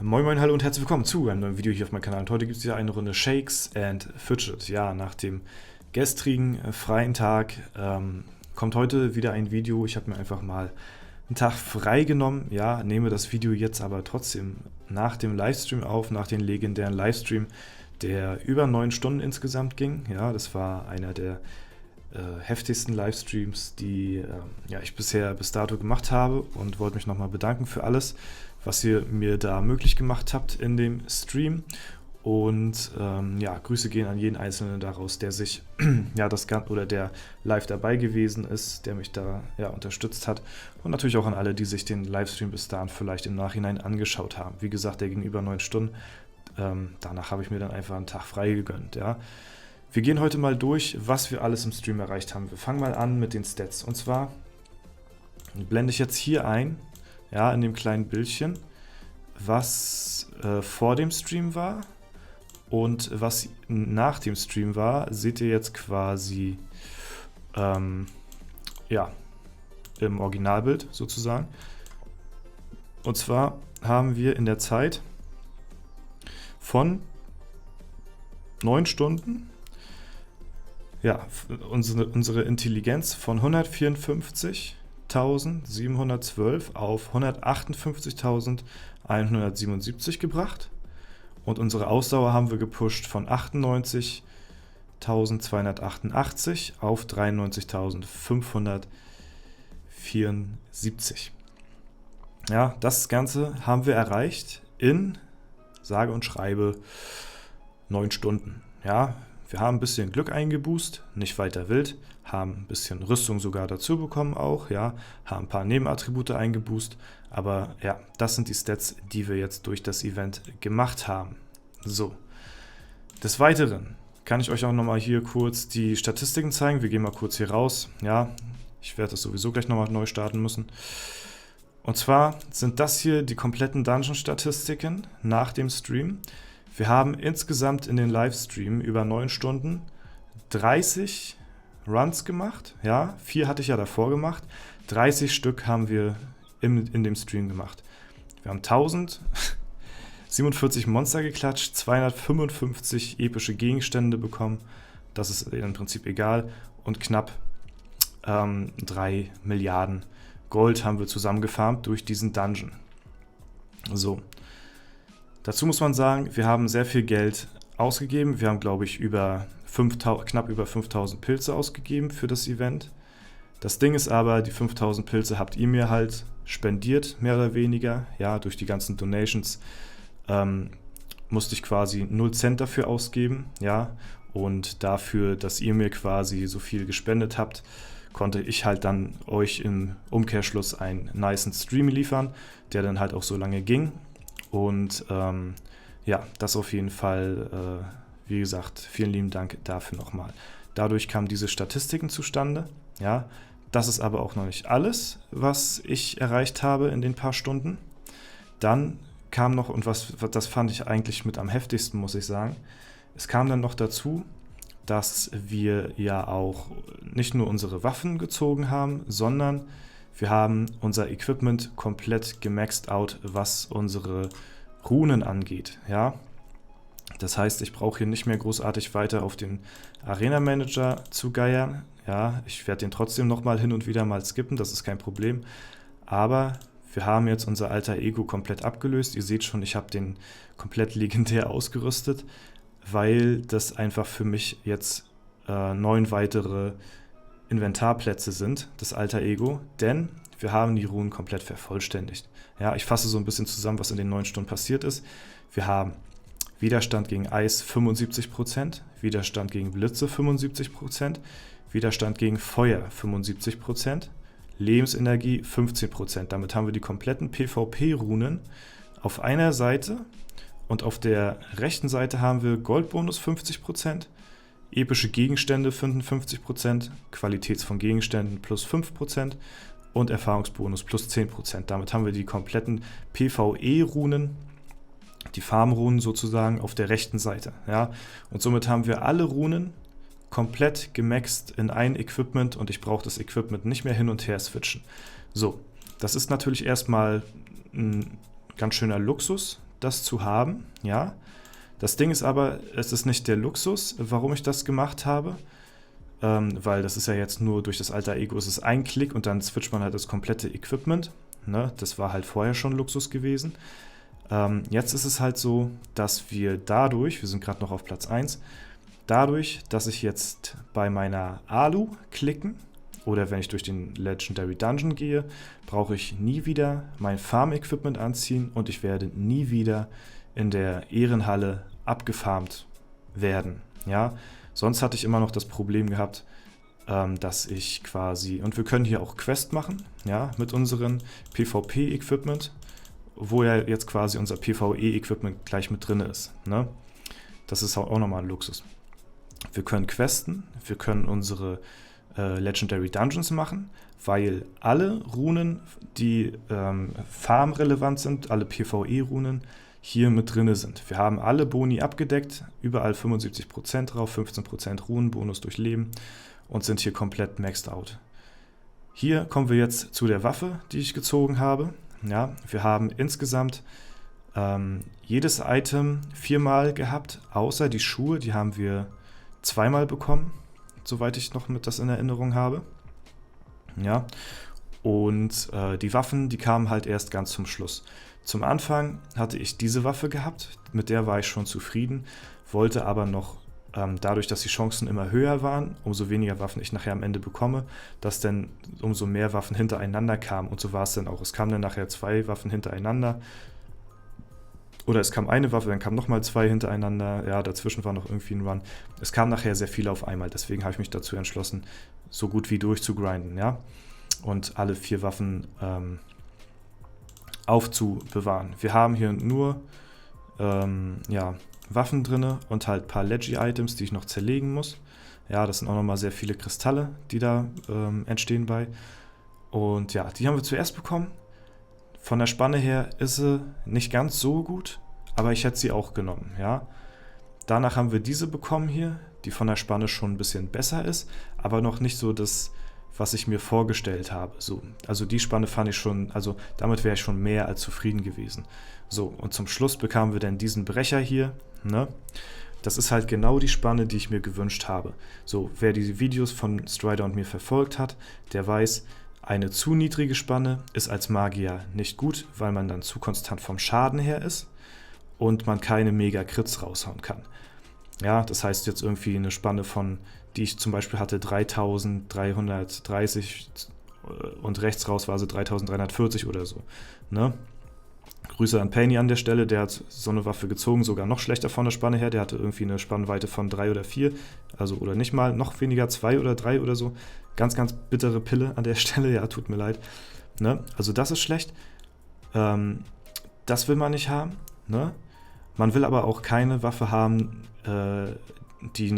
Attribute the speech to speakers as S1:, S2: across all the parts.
S1: Moin Moin, hallo und herzlich willkommen zu einem neuen Video hier auf meinem Kanal. Und heute gibt es wieder eine Runde Shakes and Fidget. Ja, nach dem gestrigen freien Tag kommt heute wieder ein Video. Ich habe mir einfach mal einen Tag frei genommen. Ja, nehme das Video jetzt aber trotzdem nach dem Livestream auf, nach dem legendären Livestream, der über 9 Stunden insgesamt ging. Ja, das war einer der heftigsten Livestreams, die ich bisher bis dato gemacht habe, und wollte mich nochmal bedanken für alles, was ihr mir da möglich gemacht habt in dem Stream. Und Grüße gehen an jeden Einzelnen daraus, der sich das Ganze oder der live dabei gewesen ist, der mich da unterstützt hat. Und natürlich auch an alle, die sich den Livestream bis dahin vielleicht im Nachhinein angeschaut haben. Wie gesagt, der ging über 9 Stunden. Danach habe ich mir dann einfach einen Tag frei gegönnt. Ja. Wir gehen heute mal durch, was wir alles im Stream erreicht haben. Wir fangen mal an mit den Stats. Und zwar blende ich jetzt hier ein, ja, in dem kleinen Bildchen, was vor dem Stream war und was nach dem Stream war, seht ihr jetzt quasi im Originalbild sozusagen. Und zwar haben wir in der Zeit von 9 Stunden unsere Intelligenz von 154.712 auf 158.177 gebracht. Und unsere Ausdauer haben wir gepusht von 98.288 auf 93.574. Ja, das Ganze haben wir erreicht in, sage und schreibe, 9 Stunden. Ja, wir haben ein bisschen Glück eingeboost, nicht weiter wild, haben ein bisschen Rüstung sogar dazu bekommen auch, ja, haben ein paar Nebenattribute eingeboost, aber ja, das sind die Stats, die wir jetzt durch das Event gemacht haben. So, des Weiteren kann ich euch auch nochmal hier kurz die Statistiken zeigen. Wir gehen mal kurz hier raus, ja, ich werde das sowieso gleich nochmal neu starten müssen. Und zwar sind das hier die kompletten Dungeon-Statistiken nach dem Stream. Wir haben insgesamt in den Livestream über 9 Stunden 30 Runs gemacht. Ja, 4 hatte ich ja davor gemacht. 30 Stück haben wir in dem Stream gemacht. Wir haben 1047 Monster geklatscht, 255 epische Gegenstände bekommen. Das ist im Prinzip egal. Und knapp 3 Milliarden Gold haben wir zusammengefarmt durch diesen Dungeon. So. Dazu muss man sagen, wir haben sehr viel Geld ausgegeben. Wir haben, glaube ich, knapp über 5000 Pilze ausgegeben für das Event. Das Ding ist aber, die 5000 Pilze habt ihr mir halt spendiert, mehr oder weniger. Ja, durch die ganzen Donations musste ich quasi 0 Cent dafür ausgeben. Ja, und dafür, dass ihr mir quasi so viel gespendet habt, konnte ich halt dann euch im Umkehrschluss einen nicen Stream liefern, der dann halt auch so lange ging. Und das auf jeden Fall, wie gesagt, vielen lieben Dank dafür nochmal. Dadurch kamen diese Statistiken zustande. Ja, das ist aber auch noch nicht alles, was ich erreicht habe in den paar Stunden. Dann kam noch, und das fand ich eigentlich mit am heftigsten, muss ich sagen, es kam dann noch dazu, dass wir ja auch nicht nur unsere Waffen gezogen haben, sondern wir haben unser Equipment komplett gemaxed out, was unsere Runen angeht. Ja? Das heißt, ich brauche hier nicht mehr großartig weiter auf den Arena Manager zu geiern. Ja? Ich werde den trotzdem nochmal hin und wieder mal skippen, das ist kein Problem. Aber wir haben jetzt unser alter Ego komplett abgelöst. Ihr seht schon, ich habe den komplett legendär ausgerüstet, weil das einfach für mich jetzt 9 weitere Inventarplätze sind, das alter Ego, denn wir haben die Runen komplett vervollständigt. Ja, ich fasse so ein bisschen zusammen, was in den 9 Stunden passiert ist. Wir haben Widerstand gegen Eis 75%, Widerstand gegen Blitze 75%, Widerstand gegen Feuer 75%, Lebensenergie 15%. Damit haben wir die kompletten PvP-Runen auf einer Seite, und auf der rechten Seite haben wir Goldbonus 50%, epische Gegenstände 55%, Qualität von Gegenständen plus 5% und Erfahrungsbonus plus 10%. Damit haben wir die kompletten PvE-Runen, die Farm-Runen sozusagen, auf der rechten Seite. Ja? Und somit haben wir alle Runen komplett gemaxt in ein Equipment, und ich brauche das Equipment nicht mehr hin und her switchen. So, das ist natürlich erstmal ein ganz schöner Luxus, das zu haben, ja. Das Ding ist aber, es ist nicht der Luxus, warum ich das gemacht habe, weil das ist ja jetzt nur durch das Alter Ego, es ist ein Klick und dann switcht man halt das komplette Equipment, ne? Das war halt vorher schon Luxus gewesen. Jetzt ist es halt so, dass wir dadurch, wir sind gerade noch auf Platz 1, dadurch, dass ich jetzt bei meiner Alu klicken oder wenn ich durch den Legendary Dungeon gehe, brauche ich nie wieder mein Farm-Equipment anziehen und ich werde nie wieder in der Ehrenhalle abgefarmt werden. Ja? Sonst hatte ich immer noch das Problem gehabt, dass ich quasi, und wir können hier auch Quest machen, ja, mit unserem PvP-Equipment, wo ja jetzt quasi unser PvE-Equipment gleich mit drin ist. Ne? Das ist auch nochmal ein Luxus. Wir können questen, wir können unsere Legendary Dungeons machen, weil alle Runen, die farmrelevant sind, alle PvE-Runen, hier mit drin sind. Wir haben alle Boni abgedeckt, überall 75% drauf, 15% Runenbonus durch Leben und sind hier komplett maxed out. Hier kommen wir jetzt zu der Waffe, die ich gezogen habe. Ja, wir haben insgesamt jedes Item 4-mal gehabt, außer die Schuhe, die haben wir 2-mal bekommen, soweit ich noch mit das in Erinnerung habe. Ja, und die Waffen, die kamen halt erst ganz zum Schluss. Zum Anfang hatte ich diese Waffe gehabt, mit der war ich schon zufrieden, wollte aber noch, dadurch, dass die Chancen immer höher waren, umso weniger Waffen ich nachher am Ende bekomme, dass dann umso mehr Waffen hintereinander kamen und so war es dann auch. Es kamen dann nachher 2 Waffen hintereinander oder es kam eine Waffe, dann kamen nochmal 2 hintereinander, ja, dazwischen war noch irgendwie ein Run. Es kam nachher sehr viele auf einmal, deswegen habe ich mich dazu entschlossen, so gut wie durchzugrinden, ja, und alle 4 Waffen aufzubewahren. Wir haben hier nur Waffen drin und halt ein paar Leggy-Items, die ich noch zerlegen muss. Ja, das sind auch nochmal sehr viele Kristalle, die da entstehen bei. Und ja, die haben wir zuerst bekommen. Von der Spanne her ist sie nicht ganz so gut, aber ich hätte sie auch genommen, ja. Danach haben wir diese bekommen hier, die von der Spanne schon ein bisschen besser ist, aber noch nicht so das, was ich mir vorgestellt habe. So, also die Spanne fand ich schon, also damit wäre ich schon mehr als zufrieden gewesen. So, und zum Schluss bekamen wir dann diesen Brecher hier, ne? Das ist halt genau die Spanne, die ich mir gewünscht habe. So, wer die Videos von Strider und mir verfolgt hat, der weiß, eine zu niedrige Spanne ist als Magier nicht gut, weil man dann zu konstant vom Schaden her ist und man keine Mega-Crits raushauen kann. Ja, das heißt jetzt irgendwie eine Spanne von, die ich zum Beispiel hatte, 3330 und rechts raus war sie 3340 oder so. Ne? Grüße an Painy an der Stelle, der hat so eine Waffe gezogen, sogar noch schlechter von der Spanne her. Der hatte irgendwie eine Spannweite von 3 oder 4, also oder nicht mal, noch weniger, 2 oder 3 oder so. Ganz, ganz bittere Pille an der Stelle, ja, tut mir leid. Ne? Also das ist schlecht. Das will man nicht haben. Ne? Man will aber auch keine Waffe haben, die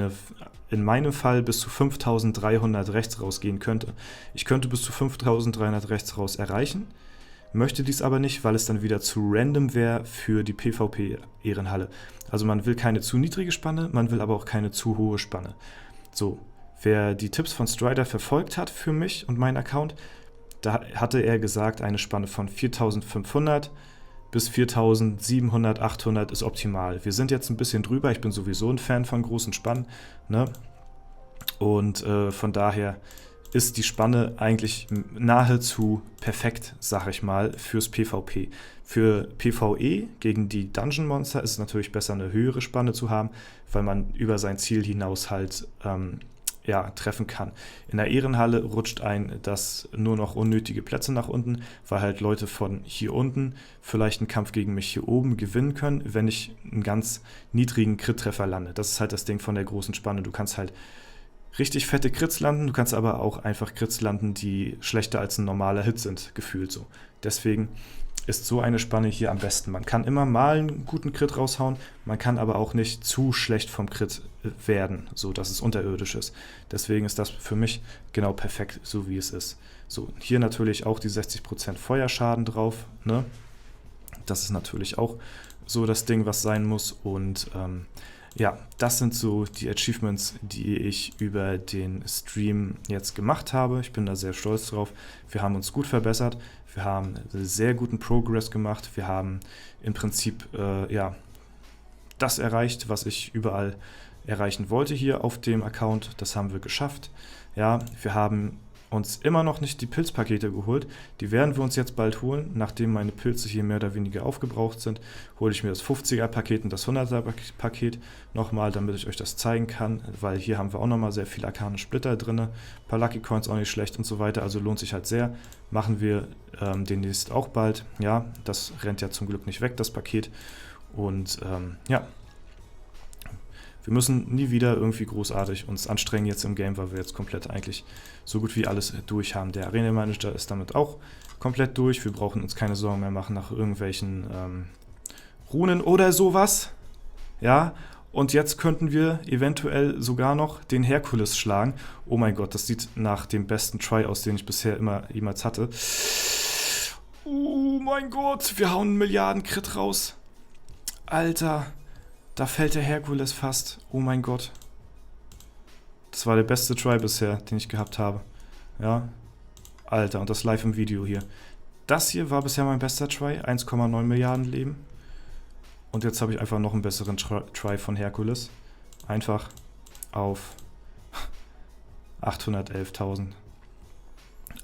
S1: in meinem Fall bis zu 5300 rechts rausgehen könnte. Ich könnte bis zu 5300 rechts raus erreichen, möchte dies aber nicht, weil es dann wieder zu random wäre für die PvP-Ehrenhalle. Also man will keine zu niedrige Spanne, man will aber auch keine zu hohe Spanne. So, wer die Tipps von Strider verfolgt hat für mich und meinen Account, da hatte er gesagt, eine Spanne von 4500 bis 4700, 800 ist optimal. Wir sind jetzt ein bisschen drüber, ich bin sowieso ein Fan von großen Spannen, ne? Und von daher ist die Spanne eigentlich nahezu perfekt, sag ich mal, fürs PvP. Für PvE gegen die Dungeon-Monster ist es natürlich besser, eine höhere Spanne zu haben, weil man über sein Ziel hinaus halt treffen kann. In der Ehrenhalle rutscht das nur noch unnötige Plätze nach unten, weil halt Leute von hier unten vielleicht einen Kampf gegen mich hier oben gewinnen können, wenn ich einen ganz niedrigen Crit-Treffer lande. Das ist halt das Ding von der großen Spanne. Du kannst halt richtig fette Crits landen, du kannst aber auch einfach Crits landen, die schlechter als ein normaler Hit sind, gefühlt so. Deswegen ist so eine Spanne hier am besten. Man kann immer mal einen guten Crit raushauen, man kann aber auch nicht zu schlecht vom Crit werden, so dass es unterirdisch ist. Deswegen ist das für mich genau perfekt, so wie es ist. So, hier natürlich auch die 60% Feuerschaden drauf, ne? Das ist natürlich auch so das Ding, was sein muss. Und das sind so die Achievements, die ich über den Stream jetzt gemacht habe. Ich bin da sehr stolz drauf. Wir haben uns gut verbessert. Wir haben sehr guten Progress gemacht. Wir haben im Prinzip das erreicht, was ich überall erreichen wollte hier auf dem Account. Das haben wir geschafft. Ja, wir haben uns immer noch nicht die Pilzpakete geholt. Die werden wir uns jetzt bald holen. Nachdem meine Pilze hier mehr oder weniger aufgebraucht sind, hole ich mir das 50er-Paket und das 100er-Paket nochmal, damit ich euch das zeigen kann, weil hier haben wir auch nochmal sehr viel arkane Splitter drin. Ein paar Lucky Coins auch nicht schlecht und so weiter, also lohnt sich halt sehr. Machen wir demnächst auch bald. Ja, das rennt ja zum Glück nicht weg, das Paket. Und ja, wir müssen nie wieder irgendwie großartig uns anstrengen jetzt im Game, weil wir jetzt komplett eigentlich so gut wie alles durch haben. Der Arena Manager ist damit auch komplett durch. Wir brauchen uns keine Sorgen mehr machen nach irgendwelchen Runen oder sowas. Ja, und jetzt könnten wir eventuell sogar noch den Herkules schlagen. Oh mein Gott, das sieht nach dem besten Try aus, den ich bisher jemals hatte. Oh mein Gott, wir hauen einen Milliarden-Crit raus. Alter. Da fällt der Herkules fast. Oh mein Gott. Das war der beste Try bisher, den ich gehabt habe. Ja. Alter, und das live im Video hier. Das hier war bisher mein bester Try. 1,9 Milliarden Leben. Und jetzt habe ich einfach noch einen besseren Try von Herkules. Einfach auf 811.000.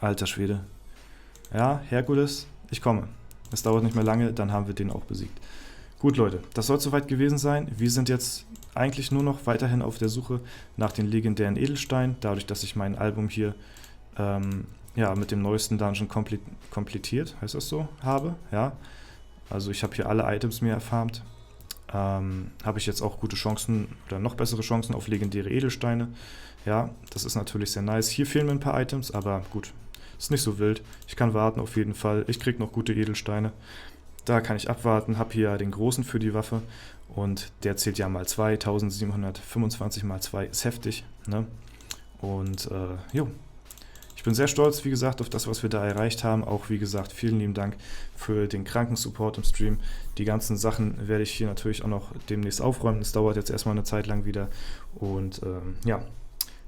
S1: Alter Schwede. Ja, Herkules, ich komme. Es dauert nicht mehr lange, dann haben wir den auch besiegt. Gut, Leute, das soll soweit gewesen sein. Wir sind jetzt eigentlich nur noch weiterhin auf der Suche nach den legendären Edelsteinen, dadurch, dass ich mein Album hier mit dem neuesten Dungeon komplettiert, heißt das so, habe. Ja, also ich habe hier alle Items mir erfarmt. Habe ich jetzt auch gute Chancen oder noch bessere Chancen auf legendäre Edelsteine. Ja, das ist natürlich sehr nice. Hier fehlen mir ein paar Items, aber gut, ist nicht so wild. Ich kann warten auf jeden Fall. Ich kriege noch gute Edelsteine. Da kann ich abwarten, habe hier den großen für die Waffe und der zählt ja mal 2, 1725 mal 2 ist heftig. Ne? Und ich bin sehr stolz, wie gesagt, auf das, was wir da erreicht haben. Auch, wie gesagt, vielen lieben Dank für den Krankensupport im Stream. Die ganzen Sachen werde ich hier natürlich auch noch demnächst aufräumen. Das dauert jetzt erstmal eine Zeit lang wieder. Und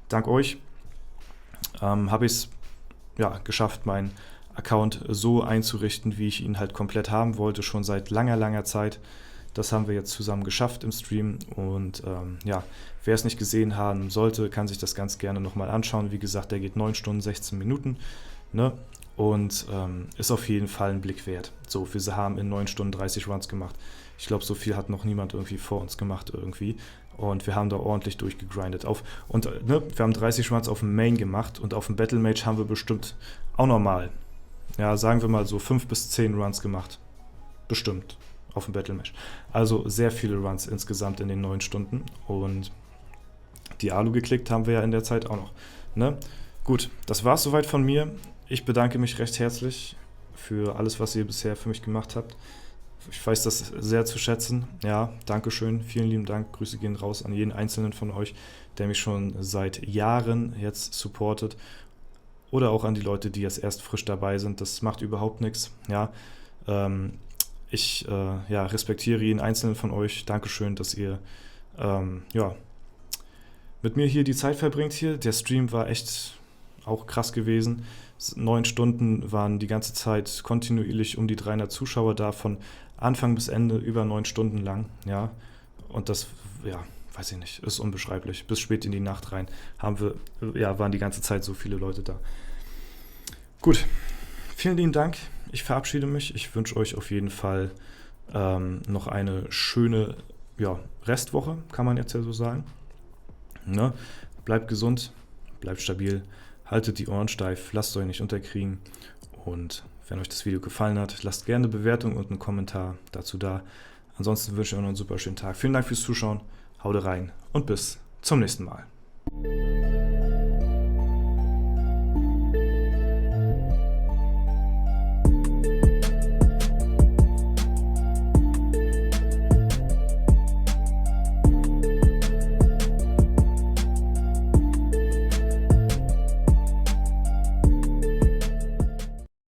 S1: dank euch habe ich es geschafft, meinen Account so einzurichten, wie ich ihn halt komplett haben wollte, schon seit langer, langer Zeit. Das haben wir jetzt zusammen geschafft im Stream und wer es nicht gesehen haben sollte, kann sich das ganz gerne nochmal anschauen. Wie gesagt, der geht 9 Stunden, 16 Minuten, ne? Und ist auf jeden Fall ein Blick wert. So, wir haben in 9 Stunden 30 Runs gemacht. Ich glaube, so viel hat noch niemand irgendwie vor uns gemacht irgendwie. Und wir haben da ordentlich durchgegrindet. Wir haben 30 Runs auf dem Main gemacht und auf dem Battle Mage haben wir bestimmt auch normal, sagen wir mal so 5 bis 10 Runs gemacht. Bestimmt auf dem Battle Mage. Also sehr viele Runs insgesamt in den 9 Stunden. Und die Alu geklickt haben wir ja in der Zeit auch noch. Ne? Gut, das war's soweit von mir. Ich bedanke mich recht herzlich für alles, was ihr bisher für mich gemacht habt. Ich weiß das sehr zu schätzen. Ja, Dankeschön, vielen lieben Dank. Grüße gehen raus an jeden einzelnen von euch, der mich schon seit Jahren jetzt supportet. Oder auch an die Leute, die jetzt erst frisch dabei sind. Das macht überhaupt nichts. Ja, ich respektiere jeden einzelnen von euch. Dankeschön, dass ihr mit mir hier die Zeit verbringt hier. Der Stream war echt auch krass gewesen. 9 Stunden waren die ganze Zeit kontinuierlich um die 300 Zuschauer da, von Anfang bis Ende über 9 Stunden lang. Ja, und das, weiß ich nicht, ist unbeschreiblich. Bis spät in die Nacht rein waren die ganze Zeit so viele Leute da. Gut, vielen lieben Dank. Ich verabschiede mich. Ich wünsche euch auf jeden Fall noch eine schöne Restwoche, kann man jetzt ja so sagen. Ne? Bleibt gesund, bleibt stabil, haltet die Ohren steif, lasst euch nicht unterkriegen. Und wenn euch das Video gefallen hat, lasst gerne eine Bewertung und einen Kommentar dazu da. Ansonsten wünsche ich euch noch einen super schönen Tag. Vielen Dank fürs Zuschauen, haut rein und bis zum nächsten Mal.